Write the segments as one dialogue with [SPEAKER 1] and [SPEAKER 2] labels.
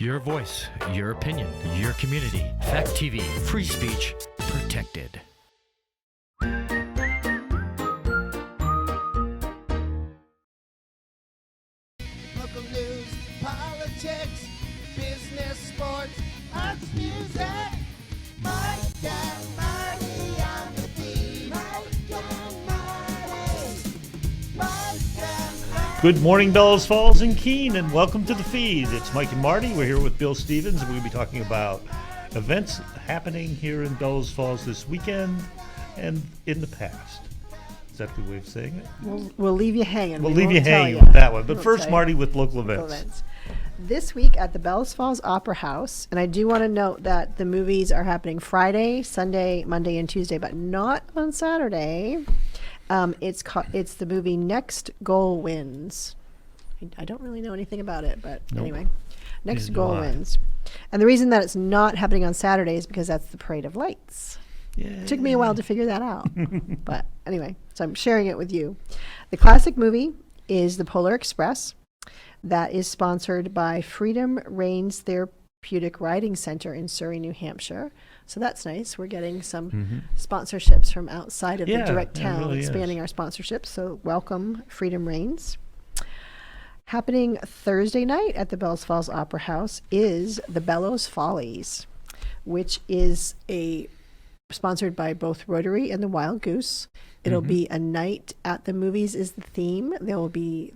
[SPEAKER 1] Your voice, your opinion, your community. Fact TV, free speech, protected.
[SPEAKER 2] Local news, politics, business, sports, arts, music. Mike and Marty on the feed. Mike and Marty. Mike and Marty.
[SPEAKER 3] Good morning, Bellows Falls and Keene, and welcome to the feed. It's Mike and Marty. We're here with Bill Stevens, and we're going to be talking about events happening here in Bellows Falls this weekend and in the past. Is that the way of saying it?
[SPEAKER 4] We'll leave you hanging.
[SPEAKER 3] We'll
[SPEAKER 4] We
[SPEAKER 3] leave you
[SPEAKER 4] won't tell
[SPEAKER 3] hanging
[SPEAKER 4] ya.
[SPEAKER 3] with that one. But
[SPEAKER 4] We'll
[SPEAKER 3] first,
[SPEAKER 4] tell
[SPEAKER 3] Marty,
[SPEAKER 4] you.
[SPEAKER 3] with local
[SPEAKER 4] Local
[SPEAKER 3] events.
[SPEAKER 4] This week at the Bellows Falls Opera House, and I do want to note that the movies are happening Friday, Sunday, Monday, and Tuesday, but not on Saturday. It's the movie Next Goal Wins. I don't really know anything about it, but
[SPEAKER 3] Nope.
[SPEAKER 4] anyway, Next
[SPEAKER 3] Neither
[SPEAKER 4] Goal
[SPEAKER 3] do I.
[SPEAKER 4] Wins. And the reason that it's not happening on Saturday is because that's the Parade of Lights. It took me a while to figure that out. But anyway, so I'm sharing it with you. The classic movie is The Polar Express. That is sponsored by Freedom Reigns Therapeutic Riding Center in Surrey, New Hampshire. So that's nice. We're getting some sponsorships from outside of
[SPEAKER 3] Yeah,
[SPEAKER 4] the direct
[SPEAKER 3] it
[SPEAKER 4] town,
[SPEAKER 3] really is.
[SPEAKER 4] expanding our sponsorships. So welcome, Freedom Reigns. Happening Thursday night at the Bellows Falls Opera House is the Bellows Follies, which is sponsored by both Rotary and the Wild Goose. It'll be a night at the movies is the theme. There will be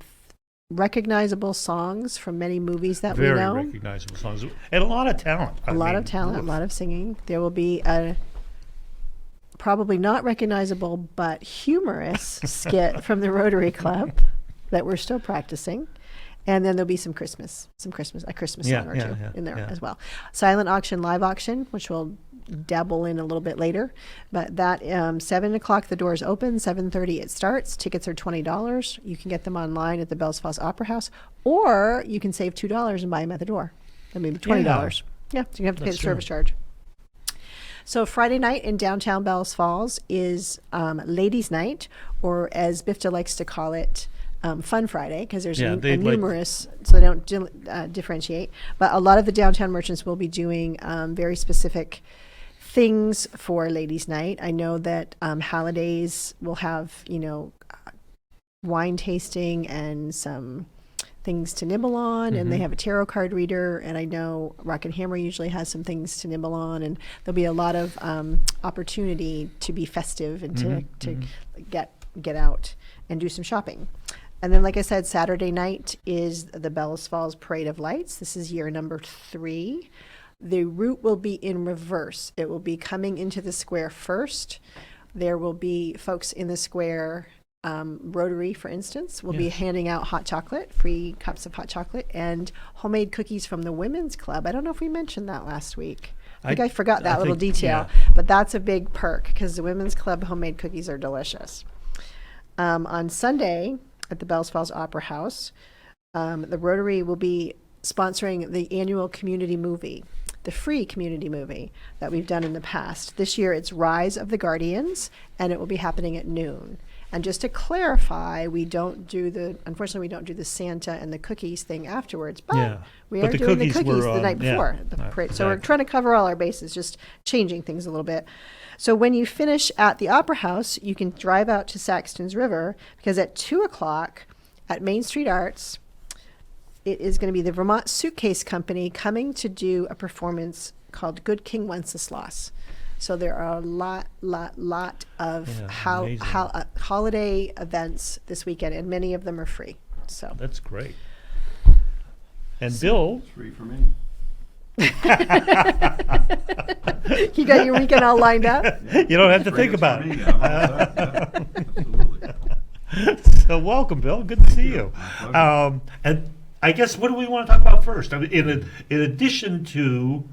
[SPEAKER 4] recognizable songs from many movies that
[SPEAKER 3] Very
[SPEAKER 4] we know.
[SPEAKER 3] recognizable songs. And a lot of talent.
[SPEAKER 4] A lot of talent, a lot of singing. There will be a probably not recognizable but humorous skit from the Rotary Club that we're still practicing. And then there'll be a Christmas song or two in there as well. Silent auction, live auction, which we'll dabble in a little bit later. But that 7 o'clock the doors open, 7:30 it starts. Tickets are $20. You can get them online at the Bellows Falls Opera House, or you can save $2 and buy them at the door. I mean, $20. Yeah, so you have to pay the
[SPEAKER 3] That's true.
[SPEAKER 4] service charge. So Friday night in downtown Bellows Falls is Ladies' Night, or as Bifta likes to call it, Fun Friday, because there's numerous, so they don't differentiate. But a lot of the downtown merchants will be doing very specific things for Ladies' Night. I know that Halliday's will have, wine tasting and some things to nibble on, and they have a tarot card reader, and I know Rock and Hammer usually has some things to nibble on, and there'll be a lot of opportunity to be festive and to get out and do some shopping. And then, like I said, Saturday night is the Bellows Falls Parade of Lights. This is year number 3. The route will be in reverse. It will be coming into the square first. There will be folks in the square, Rotary, for instance, will be handing out hot chocolate, free cups of hot chocolate, and homemade cookies from the Women's Club. I don't know if we mentioned that last week. I think I forgot that little detail, but that's a big perk because the Women's Club homemade cookies are delicious. On Sunday at the Bellows Falls Opera House, the Rotary will be sponsoring the annual community movie, the free community movie that we've done in the past. This year it's Rise of the Guardians, and it will be happening at noon. And just to clarify, unfortunately we don't do the Santa and the cookies thing afterwards, but we are doing the cookies the night before the parade. So we're trying to cover all our bases, just changing things a little bit. So when you finish at the Opera House, you can drive out to Saxton's River, because at 2 o'clock at Main Street Arts, it is going to be the Vermont Suitcase Company coming to do a performance called Good King Wenceslas. So there are a lot of holiday events this weekend, and many of them are free. So
[SPEAKER 3] That's great. And Bill,
[SPEAKER 5] It's free for me.
[SPEAKER 4] you got your weekend all lined up?
[SPEAKER 3] you don't have to think about
[SPEAKER 5] Free
[SPEAKER 3] it.
[SPEAKER 5] for me, yeah, absolutely.
[SPEAKER 3] So welcome, Bill. Good to see you.
[SPEAKER 5] My pleasure.
[SPEAKER 3] And I guess, what do we want to talk about first? I mean, in addition to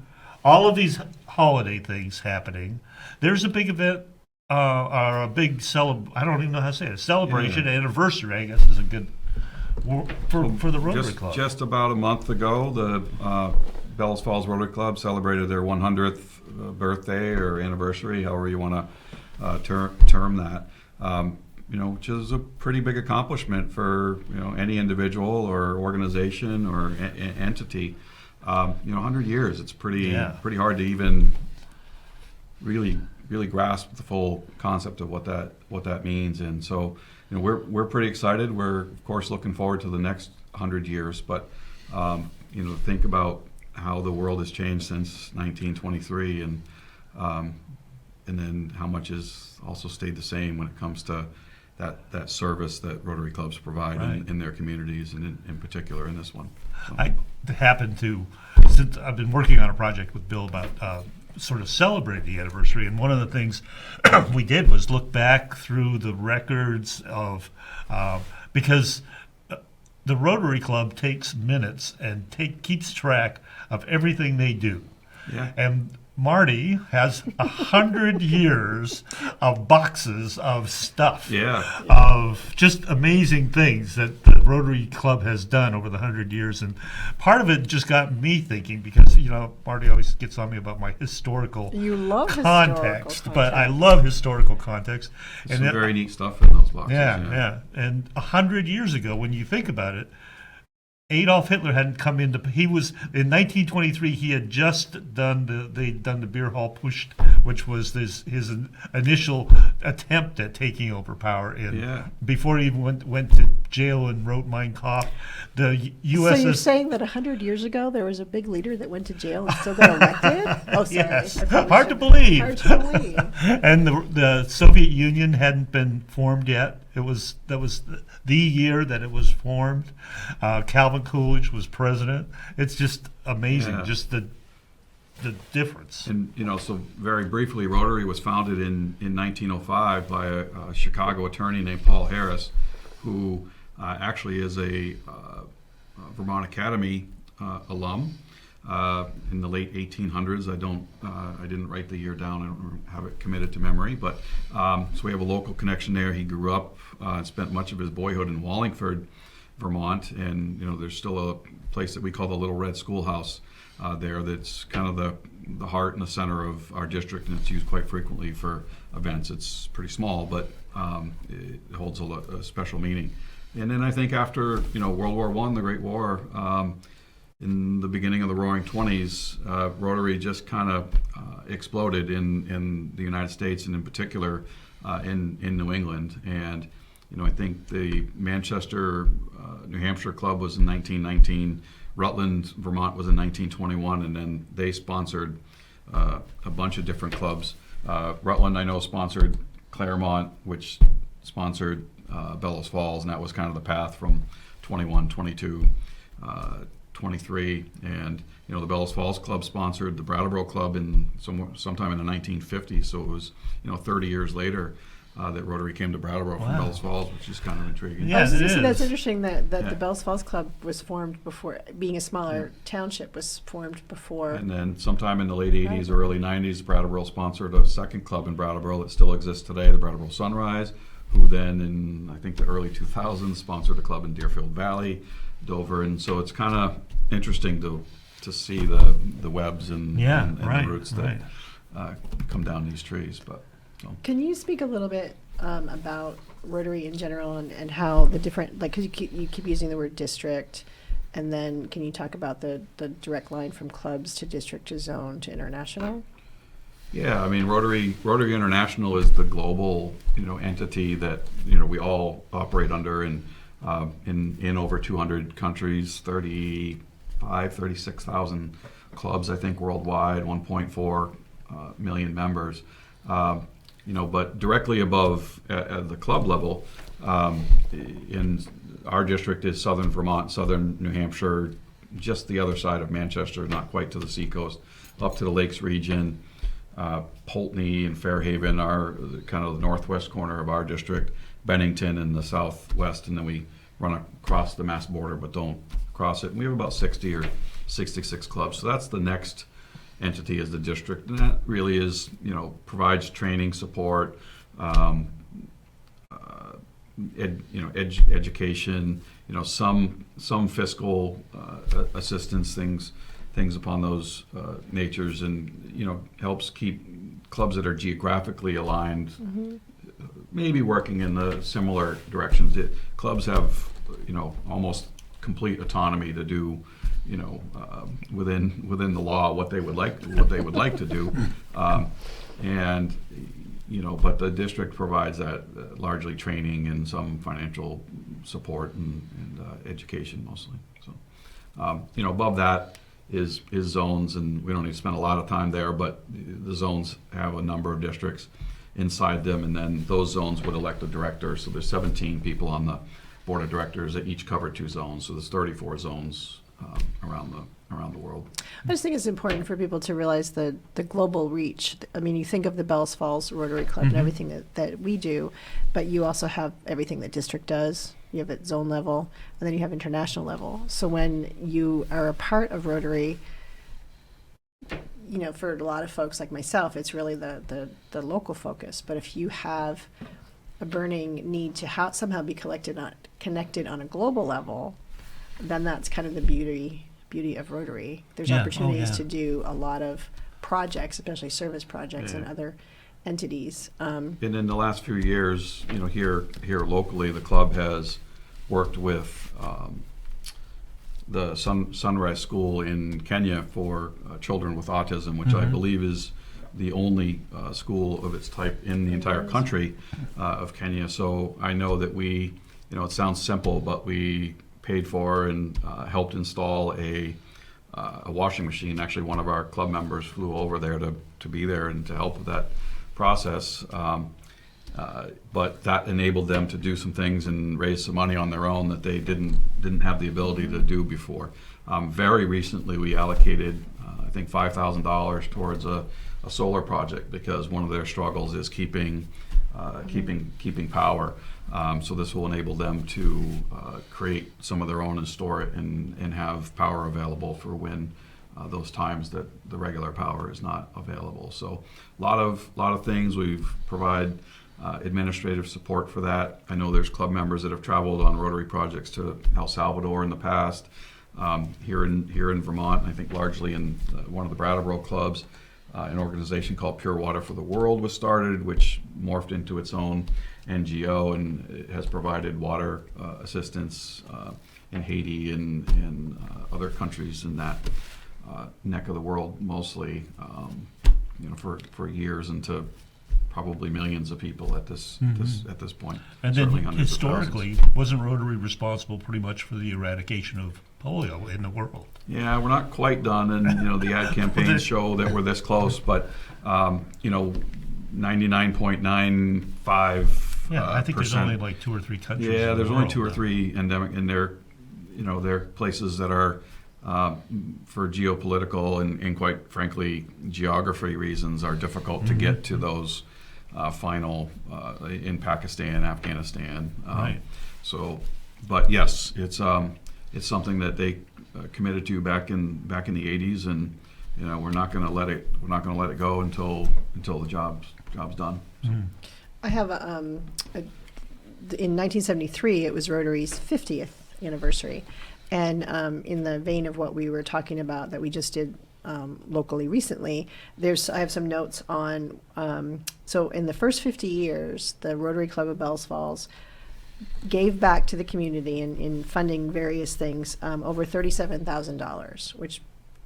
[SPEAKER 3] all of these holiday things happening, there's a big event, or a big I don't even know how to say it. Celebration, anniversary, I guess, is a good for the Rotary Club.
[SPEAKER 5] Just about a month ago, the Bellows Falls Rotary Club celebrated their 100th birthday or anniversary, however you want to term that. Which is a pretty big accomplishment for any individual or organization or entity. 100 years. It's pretty hard to even really grasp the full concept of what that means. And so, we're pretty excited. We're of course looking forward to the next 100 years. But think about how the world has changed since 1923, and then how much has also stayed the same when it comes to that service that Rotary clubs provide in their communities, and in particular in this one. So.
[SPEAKER 3] I happen to, since I've been working on a project with Bill about sort of celebrating the anniversary, and one of the things we did was look back through the records of, because the Rotary Club takes minutes and keeps track of everything they do.
[SPEAKER 5] Yeah.
[SPEAKER 3] And Marty has 100 years of boxes of stuff, of just amazing things that the Rotary Club has done over the 100 years. And part of it just got me thinking, because Marty always gets on me about my historical context, but I love historical context.
[SPEAKER 5] There's some very neat stuff in those boxes.
[SPEAKER 3] Yeah. And 100 years ago, when you think about it, Adolf Hitler hadn't come into. He was in 1923. He had just done the Beer Hall Putsch, which was his initial attempt at taking over power. Before he even went to jail and wrote Mein Kampf. The U.S.
[SPEAKER 4] So you're saying that 100 years ago there was a big leader that went to jail and still got elected? Oh, sorry.
[SPEAKER 3] Yes. Hard to believe. And the Soviet Union hadn't been formed yet. That was the year that it was formed. Calvin Coolidge was president. It's just amazing, just the difference.
[SPEAKER 5] And so very briefly, Rotary was founded in 1905 by a Chicago attorney named Paul Harris, who actually is a Vermont Academy alum. In the late 1800s. I didn't write the year down. I don't have it committed to memory, but so we have a local connection there. He grew up and spent much of his boyhood in Wallingford, Vermont, and there's still a place that we call the Little Red Schoolhouse there. That's kind of the heart and the center of our district, and it's used quite frequently for events. It's pretty small, but it holds a special meaning. And then I think after World War I, the Great War. In the beginning of the Roaring '20s, Rotary just kind of exploded in the United States, and in particular in New England. And I think the Manchester, New Hampshire club was in 1919. Rutland, Vermont was in 1921, and then they sponsored a bunch of different clubs. Rutland, I know, sponsored Claremont, which sponsored Bellows Falls, and that was kind of the path from 21, 22. 23, and the Bellows Falls Club sponsored the Brattleboro Club sometime in the 1950s. So it was 30 years later that Rotary came to Brattleboro from Bellows Falls, which is kind of intriguing.
[SPEAKER 3] Yes, it is.
[SPEAKER 4] That's interesting that the Bellows Falls Club was formed before, being a smaller township, was formed before.
[SPEAKER 5] And then sometime in the late 80s or early 90s, Brattleboro sponsored a second club in Brattleboro that still exists today, the Brattleboro Sunrise, who then in I think the early 2000s sponsored a club in Deerfield Valley, Dover, and so it's kind of interesting to see the webs and the roots that come down these trees. But
[SPEAKER 4] can you speak a little bit about Rotary in general and how the different, because you keep using the word district, and then can you talk about the direct line from clubs to district to zone to international?
[SPEAKER 5] Yeah, I mean Rotary International is the global entity that we all operate under, and in over 200 countries, 36,000 clubs, I think, worldwide, 1.4 million members. But directly above at the club level, in our district is Southern Vermont, Southern New Hampshire, just the other side of Manchester, not quite to the seacoast, up to the Lakes region. Pulteney and Fairhaven are kind of the northwest corner of our district, Bennington in the southwest, and then we run across the Mass border but don't cross it. And we have about 60 or 66 clubs. So that's the next entity, is the district, and that really is, provides training, support, education, some fiscal assistance, things upon those natures, and helps keep clubs that are geographically aligned, maybe working in the similar directions. Clubs have almost complete autonomy to do within the law what they would like to do, and but the district provides that largely training and some financial support and education mostly. So above that is zones, and we don't need to spend a lot of time there, but the zones have a number of districts inside them, and then those zones would elect a director. So there's 17 people on the board of directors that each cover 2 zones. So there's 34 zones around the world.
[SPEAKER 4] I just think it's important for people to realize the global reach. I mean, you think of the Bellows Falls Rotary Club and everything that we do, but you also have everything that district does. You have at zone level, and then you have international level. So when you are a part of Rotary, for a lot of folks like myself, it's really the local focus. But if you have a burning need to somehow be connected on a global level, then that's kind of the beauty of Rotary. There's opportunities to do a lot of projects, especially service projects and other entities.
[SPEAKER 5] And in the last few years, here locally, the club has worked with the Sunrise School in Kenya for children with autism, which I believe is the only school of its type in the entire country of Kenya. So I know that we, it sounds simple, but we paid for and helped install a washing machine. Actually, one of our club members flew over there to be there and to help with that process. But that enabled them to do some things and raise some money on their own that they didn't have the ability to do before. Very recently, we allocated, I think, $5,000 towards a solar project because one of their struggles is keeping power. So this will enable them to create some of their own and store it and have power available for when those times that the regular power is not available. So a lot of things. We've provided administrative support for that. I know there's club members that have traveled on Rotary projects to El Salvador in the past. Here in Vermont, I think largely in one of the Brattleboro clubs, an organization called Pure Water for the World was started, which morphed into its own NGO and it has provided water assistance in Haiti and other countries in that neck of the world, mostly for years, and to probably millions of people at this point.
[SPEAKER 3] And
[SPEAKER 5] certainly
[SPEAKER 3] then
[SPEAKER 5] hundreds of
[SPEAKER 3] historically,
[SPEAKER 5] thousands.
[SPEAKER 3] wasn't Rotary responsible pretty much for the eradication of polio in the world?
[SPEAKER 5] Yeah, we're not quite done, and the ad campaigns show that we're this close, but 99.95.
[SPEAKER 3] Yeah, I think there's only like 2 or 3 countries.
[SPEAKER 5] Yeah, there's
[SPEAKER 3] in the
[SPEAKER 5] only
[SPEAKER 3] world
[SPEAKER 5] 2 or
[SPEAKER 3] now.
[SPEAKER 5] 3 endemic, and they're places that are for geopolitical and quite frankly geography reasons are difficult to get to those final in Pakistan, Afghanistan.
[SPEAKER 3] Right.
[SPEAKER 5] So, but yes, it's something that they committed to back in the 80s, and we're not going to let it go until the job's done. So.
[SPEAKER 4] I have in 1973, it was Rotary's 50th anniversary. And in the vein of what we were talking about that we just did locally recently, I have some notes on, so in the first 50 years, the Rotary Club of Bellows Falls gave back to the community in funding various things over $37,000, which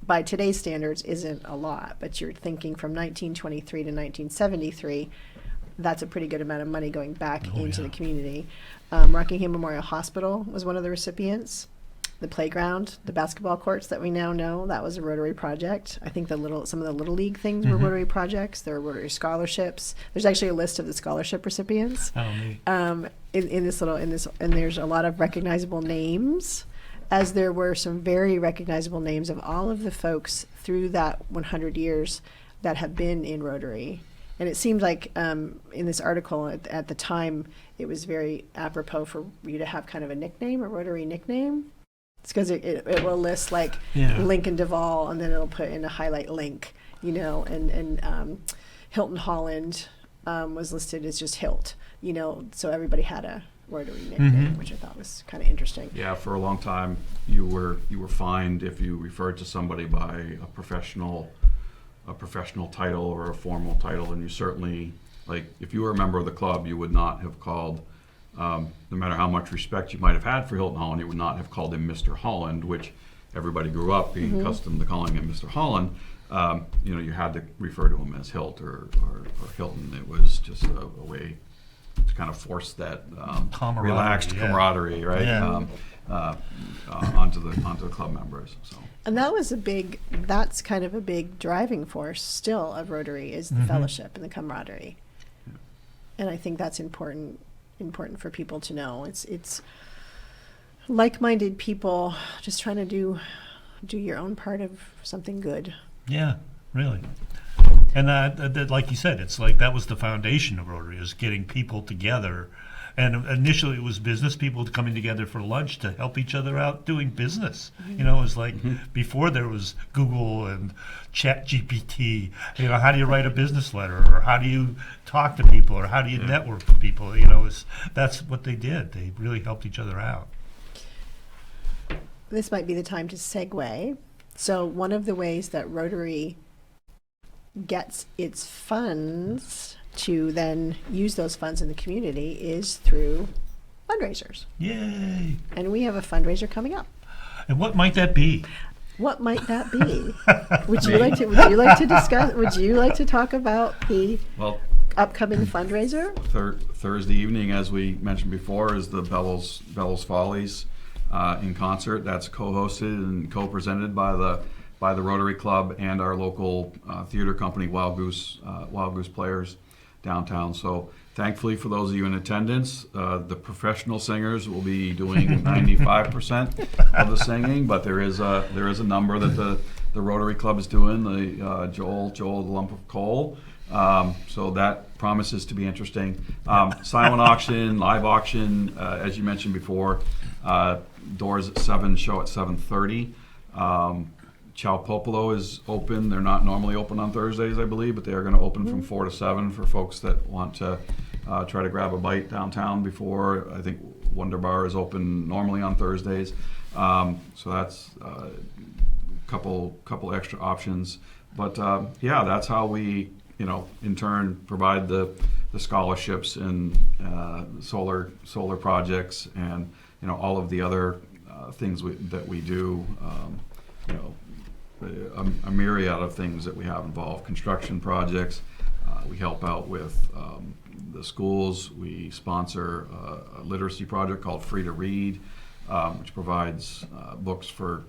[SPEAKER 4] by today's standards isn't a lot, but you're thinking from 1923 to 1973, that's a pretty good amount of money going back into the community. Rockingham Memorial Hospital was one of the recipients. The playground, the basketball courts that we now know, that was a Rotary project. I think some of the Little League things were Rotary projects. There were Rotary scholarships. There's actually a list of the scholarship recipients.
[SPEAKER 3] Oh, neat.
[SPEAKER 4] And there's a lot of recognizable names, as there were some very recognizable names of all of the folks through that 100 years that have been in Rotary. And it seemed like in this article at the time, it was very apropos for you to have kind of a nickname, a Rotary nickname. It's because it will list like Lincoln Duvall, and then it'll put in a highlight link, and Hilton Holland was listed as just Hilt, so everybody had a Rotary nickname, which I thought was kind of interesting.
[SPEAKER 5] Yeah, for a long time, you were fined if you referred to somebody by a professional title or a formal title, and you certainly, like, if you were a member of the club, you would not have called, no matter how much respect you might have had for Hilton Holland, you would not have called him Mr. Holland, which everybody grew up being accustomed to calling him Mr. Holland, you had to refer to him as Hilt or Hilton. It was just a way to kind of force that
[SPEAKER 3] Camaraderie,
[SPEAKER 5] relaxed
[SPEAKER 3] yeah.
[SPEAKER 5] camaraderie, right?
[SPEAKER 3] Yeah.
[SPEAKER 5] Onto the club members. So.
[SPEAKER 4] And that's kind of a big driving force still of Rotary is the fellowship and the camaraderie.
[SPEAKER 5] Yeah.
[SPEAKER 4] And I think that's important for people to know. It's like-minded people just trying to do your own part of something good.
[SPEAKER 3] Yeah, really. And that, like you said, it's like that was the foundation of Rotary, is getting people together. And initially it was business people coming together for lunch to help each other out doing business. It was like before there was Google and Chat GPT. How do you write a business letter, or how do you talk to people, or how do you network with people? That's what they did. They really helped each other out.
[SPEAKER 4] This might be the time to segue. So one of the ways that Rotary gets its funds to then use those funds in the community is through fundraisers.
[SPEAKER 3] Yay!
[SPEAKER 4] And we have a fundraiser coming up.
[SPEAKER 3] And what might that be?
[SPEAKER 4] What might that be? Would you like to discuss? Would you like to talk about the upcoming fundraiser?
[SPEAKER 5] Thursday evening, as we mentioned before, is the Bellows Follies in concert. That's co-hosted and co-presented by the Rotary Club and our local theater company, Wild Goose Players downtown. So thankfully for those of you in attendance, the professional singers will be doing 95% of the singing, but there is a number that the Rotary Club is doing, the Joel the Lump of Coal. So that promises to be interesting. Silent auction, live auction, as you mentioned before, doors at 7, show at 7:30. Chow Popolo is open. They're not normally open on Thursdays, I believe, but they are going to open from 4 to 7 for folks that want to try to grab a bite downtown before. I think Wonder Bar is open normally on Thursdays. So that's a couple extra options. But that's how we, in turn provide the scholarships and solar projects and, all of the other things that we do. A myriad of things that we have involved, construction projects. We help out with the schools. We sponsor a literacy project called Free to Read, which provides books for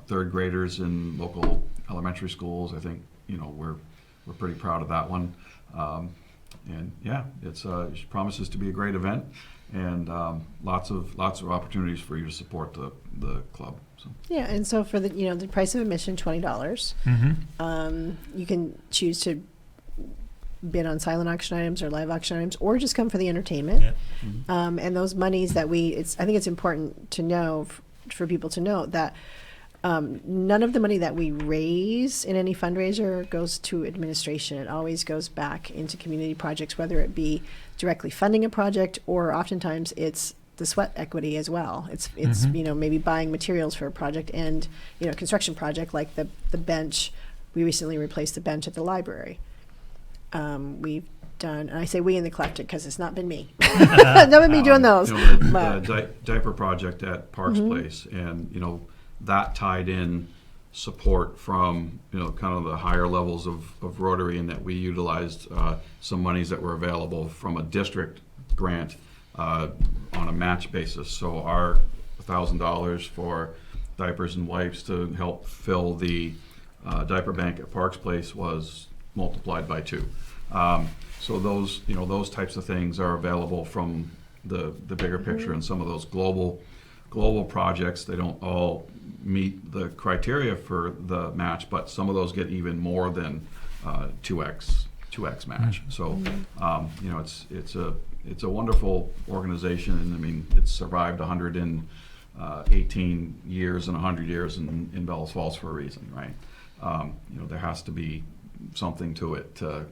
[SPEAKER 5] third graders in local elementary schools. I think we're pretty proud of that one. It promises to be a great event, and lots of opportunities for you to support the club. So.
[SPEAKER 4] Yeah, and so for the price of admission, $20. You can choose to bid on silent auction items or live auction items, or just come for the entertainment. Yeah. And those monies that I think it's important to know for people to know that none of the money that we raise in any fundraiser goes to administration. It always goes back into community projects, whether it be directly funding a project, or oftentimes it's the sweat equity as well. It's maybe buying materials for a project and construction project like the bench. We recently replaced the bench at the library. We've done, and I say we in the collective because it's not been me. Not been me doing those.
[SPEAKER 5] The diaper project at Parks Place, and that tied in support from kind of the higher levels of Rotary, and that we utilized some monies that were available from a district grant on a match basis. So our $1,000 for diapers and wipes to help fill the diaper bank at Parks Place was multiplied by 2. So those types of things are available from the bigger picture, and some of those global projects, they don't all meet the criteria for the match, but some of those get even more than 2x match. So it's a wonderful organization, and I mean it's survived 118 years and 100 years in Bellows Falls for a reason, right? There has to be something to it to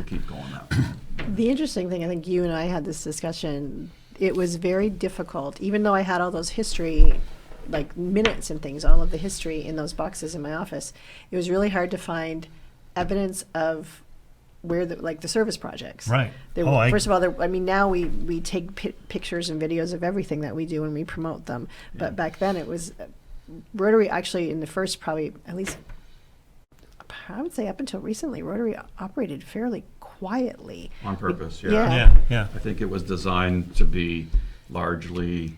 [SPEAKER 5] keep going that way.
[SPEAKER 4] The interesting thing, I think you and I had this discussion, it was very difficult, even though I had all those history, like minutes and things, all of the history in those boxes in my office, it was really hard to find evidence of where the service projects. Right. First of all, now we take pictures and videos of everything that we do and we promote them. But back then it was Rotary actually in the first probably at least I would say up until recently, Rotary operated fairly quietly.
[SPEAKER 5] On purpose,
[SPEAKER 3] Yeah.
[SPEAKER 5] I think it was designed to be largely,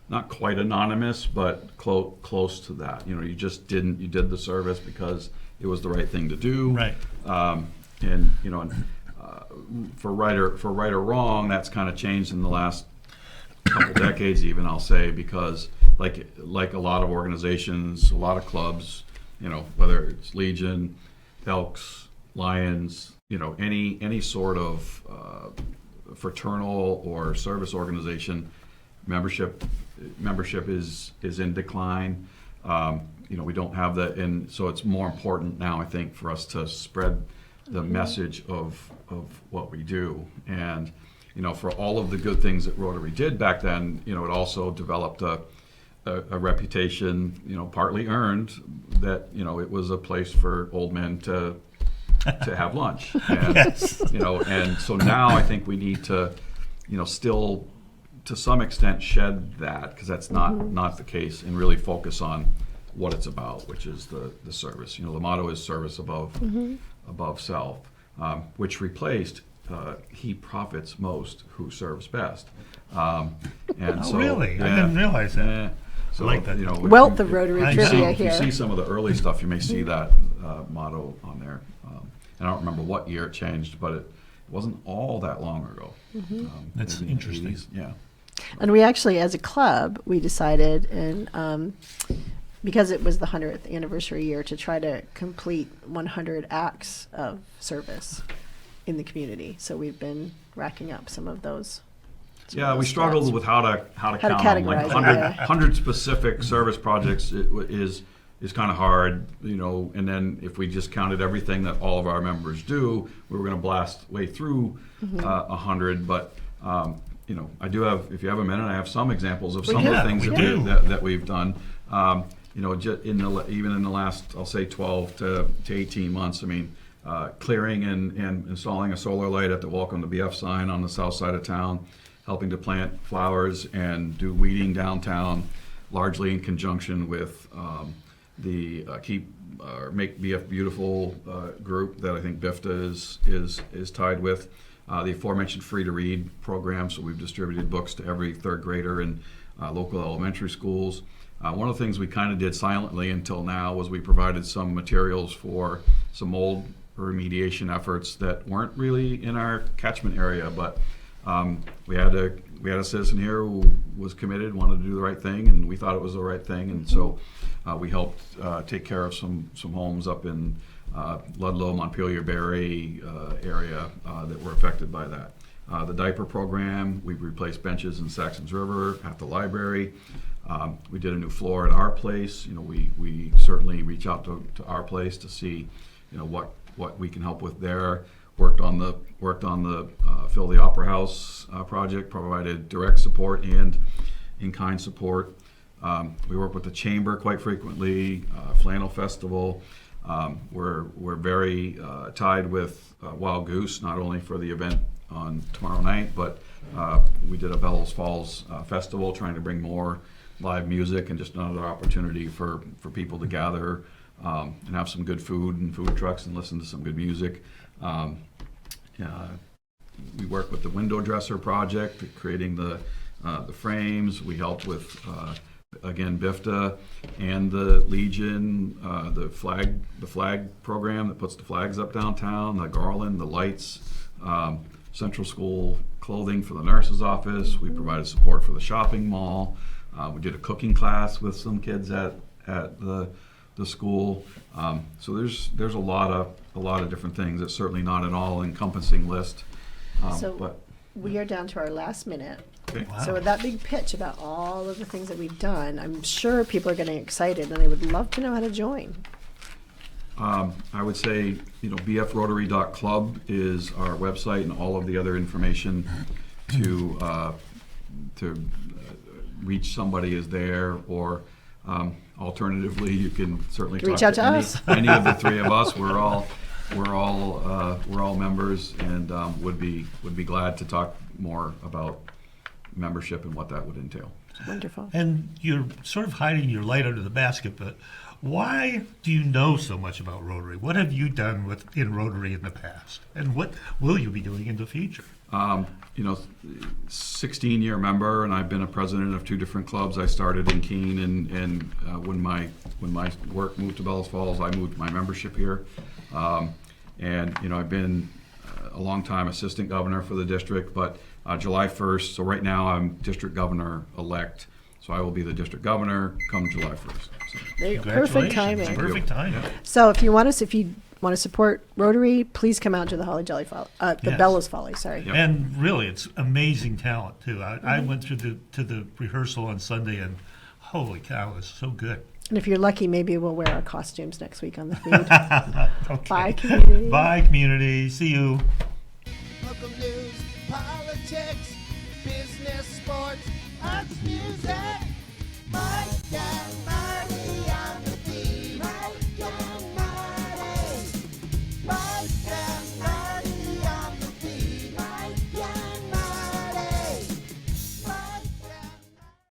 [SPEAKER 5] not quite anonymous, but close to that. You know, you did the service because it was the right thing to do.
[SPEAKER 3] Right.
[SPEAKER 5] And, you know, for right or wrong, that's kind of changed in the last couple decades even, I'll say, because like a lot of organizations, a lot of clubs, you know, whether it's Legion, Elks, Lions, you know, any sort of fraternal or service organization, membership is in decline. You know, we don't have that, and so it's more important now, I think, for us to spread the message of what we do. And, you know, for all of the good things that Rotary did back then, you know, it also developed a reputation, you know, partly earned, that, you know, it was a place for old men to have lunch. And,
[SPEAKER 3] Yes.
[SPEAKER 5] you know, and so now I think we need to, you know, still to some extent shed that, because that's not the case, and really focus on what it's about, which is the service. You know, the motto is service above self, which replaced he profits most who serves best. And
[SPEAKER 3] Oh, really? I didn't realize that.
[SPEAKER 5] Yeah. So,
[SPEAKER 3] I like that.
[SPEAKER 5] you know,
[SPEAKER 4] Wealth of Rotary
[SPEAKER 3] I
[SPEAKER 4] trivia
[SPEAKER 5] if you
[SPEAKER 4] here.
[SPEAKER 5] see some of the early stuff, you may see that motto on there. And I don't remember what year it changed, but it wasn't all that long ago.
[SPEAKER 3] That's
[SPEAKER 5] Maybe in the
[SPEAKER 3] interesting.
[SPEAKER 5] 80s. Yeah.
[SPEAKER 4] And we actually, as a club, we decided, and because it was the 100th anniversary year, to try to complete 100 acts of service in the community. So we've been racking up some of those.
[SPEAKER 5] Yeah, we struggled with how to count them. Like
[SPEAKER 4] categorize it,
[SPEAKER 5] 100 specific service projects is kind of hard, you know. And then if we just counted everything that all of our members do, we were going to blast way through 100. But you know, I do have. If you have a minute, I have some examples of some of the things
[SPEAKER 3] we
[SPEAKER 5] that,
[SPEAKER 3] do.
[SPEAKER 5] that we've done. You know, even in the last, I'll say 12 to 18 months. I mean, clearing and installing a solar light at the Welcome to BF sign on the south side of town, helping to plant flowers and do weeding downtown, largely in conjunction with the Make BF Beautiful group that I think BIFTA is tied with. The aforementioned free to read program, so we've distributed books to every third grader in local elementary schools. One of the things we kind of did silently until now was we provided some materials for some mold remediation efforts that weren't really in our catchment area, but we had a citizen here who was committed, wanted to do the right thing, and we thought it was the right thing, and so we helped take care of some homes up in Ludlow, Montpelier, Barre area that were affected by that. The diaper program, we replaced benches in Saxons River at the library. We did a new floor at our place. You know, we certainly reach out to our place to see, you know, what we can help with there. Worked on the Phil the Opera House project, provided direct support and in-kind support. We work with the chamber quite frequently. Flannel Festival. We're very tied with Wild Goose, not only for the event on tomorrow night, but we did a Bellows Falls Festival, trying to bring more live music and just another opportunity for people to gather and have some good food and food trucks and listen to some good music. We work with the window dresser project, creating the frames. We helped with again BIFTA and the Legion, the flag program that puts the flags up downtown, the garland, the lights, Central School clothing for the nurse's office. We provided support for the shopping mall. We did a cooking class with some kids at the school. So there's a lot of different things. It's certainly not an all-encompassing list.
[SPEAKER 4] So we are down to our last minute.
[SPEAKER 5] Okay.
[SPEAKER 3] Wow.
[SPEAKER 4] So with that big pitch about all of the things that we've done, I'm sure people are getting excited and they would love to know how to join.
[SPEAKER 5] I would say, you know, bfrotary.club is our website, and all of the other information to reach somebody is there, or alternatively, you can certainly
[SPEAKER 4] Reach
[SPEAKER 5] talk
[SPEAKER 4] out to us.
[SPEAKER 5] any of the three of us. We're all members, and would be glad to talk more about membership and what that would entail.
[SPEAKER 4] Wonderful.
[SPEAKER 3] And you're sort of hiding your light under the basket, but why do you know so much about Rotary? What have you done in Rotary in the past? And what will you be doing in the future?
[SPEAKER 5] 16-year member, and I've been a president of 2 different clubs. I started in Keene, and when my work moved to Bellows Falls, I moved my membership here. I've been a long time assistant governor for the district, but July 1st, so right now I'm district governor-elect, so I will be the district governor come July 1st. So.
[SPEAKER 4] There you go. Perfect
[SPEAKER 3] Congratulations.
[SPEAKER 4] timing.
[SPEAKER 3] Perfect timing.
[SPEAKER 4] So if you want to support Rotary, please come out to the Holly Jolly Folly, the
[SPEAKER 3] Yes.
[SPEAKER 4] Bellows Folly. Sorry.
[SPEAKER 5] Yep.
[SPEAKER 3] And really, it's amazing talent too. I went through to the rehearsal on Sunday, and holy cow, it's so good.
[SPEAKER 4] And if you're lucky, maybe we'll wear our costumes next week on the food.
[SPEAKER 3] Okay.
[SPEAKER 4] Bye, community.
[SPEAKER 3] Bye, community. See you.
[SPEAKER 2] Local news, politics, business, sports, arts, music. Mike and Marty on the beat. Mike and Marty. Mike and